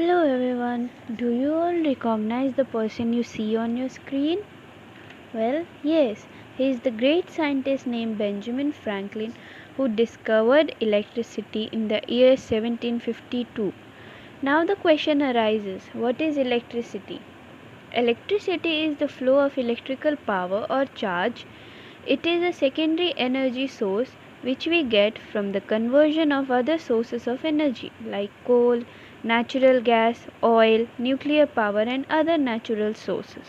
Hello everyone, do you all recognize the person you see on your screen? Well, yes, he is the great scientist named Benjamin Franklin who discovered electricity in the year 1752. Now the question arises, what is electricity? Electricity is the flow of electrical power or charge. It is a secondary energy source which we get from the conversion of other sources of energy like coal, natural gas, oil, nuclear power and other natural sources.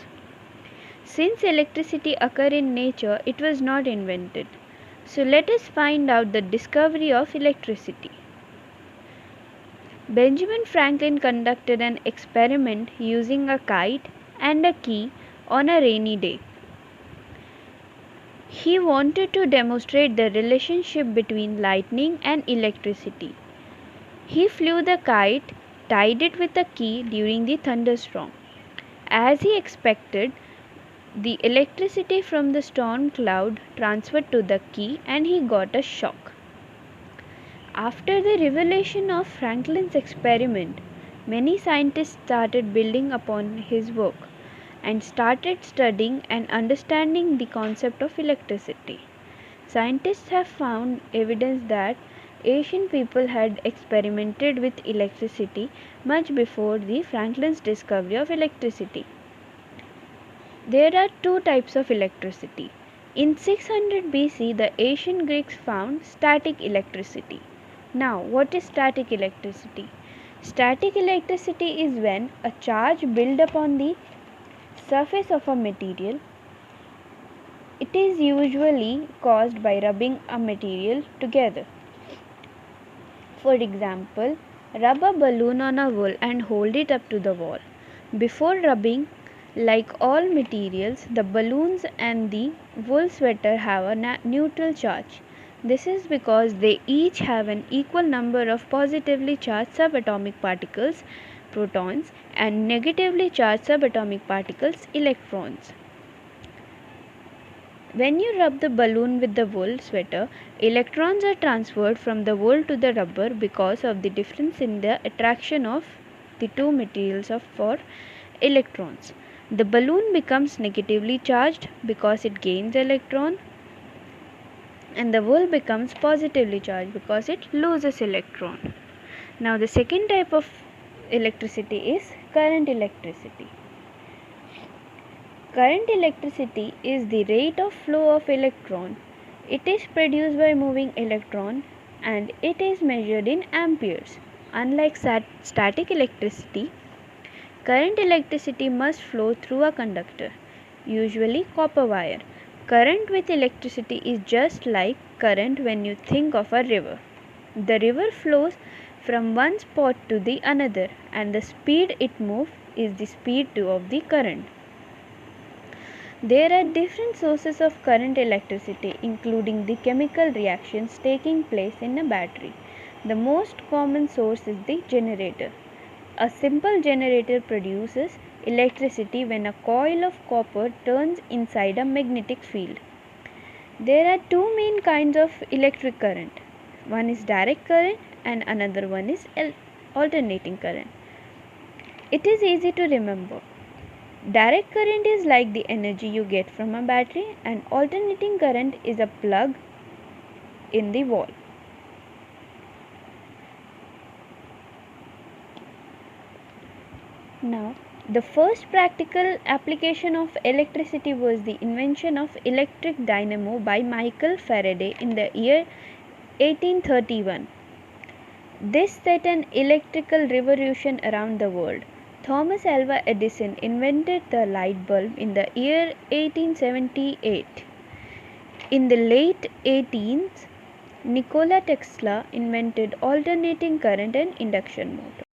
Since electricity occurs in nature, it was not invented. So let us find out the discovery of electricity. Benjamin Franklin conducted an experiment using a kite and a key on a rainy day. He wanted to demonstrate the relationship between lightning and electricity. He flew the kite, tied it with a key during the thunderstorm. As he expected, the electricity from the storm cloud transferred to the key and he got a shock. After the revelation of Franklin's experiment, many scientists started building upon his work and started studying and understanding the concept of electricity. Scientists have found evidence that ancient people had experimented with electricity much before the Franklin's discovery of electricity. There are two types of electricity. In 600 BC, the ancient Greeks found static electricity. Now, what is static electricity? Static electricity is when a charge builds upon the surface of a material. It is usually caused by rubbing a material together. For example, rub a balloon on a wool and hold it up to the wall. Before rubbing, like all materials, the balloons and the wool sweater have a neutral charge. This is because they each have an equal number of positively charged subatomic particles, protons, and negatively charged subatomic particles, electrons. When you rub the balloon with the wool sweater, electrons are transferred from the wool to the rubber because of the difference in the attraction of the two materials for electrons. The balloon becomes negatively charged because it gains electron, and the wool becomes positively charged because it loses electron. Now the second type of electricity is current electricity. Current electricity is the rate of flow of electron. It is produced by moving electron and it is measured in amperes. Unlike static electricity, current electricity must flow through a conductor, usually copper wire. Current with electricity is just like current when you think of a river. The river flows from one spot to the another and the speed it moves is the speed of the current. There are different sources of current electricity including the chemical reactions taking place in a battery. The most common source is the generator. A simple generator produces electricity when a coil of copper turns inside a magnetic field. There are two main kinds of electric current. One is direct current and another one is alternating current. It is easy to remember. Direct current is like the energy you get from a battery and alternating current is a plug in the wall. Now, the first practical application of electricity was the invention of electric dynamo by Michael Faraday in the year 1831. This set an electrical revolution around the world. Thomas Alva Edison invented the light bulb in the year 1878. In the late 18th, Nikola Tesla invented alternating current and induction motor.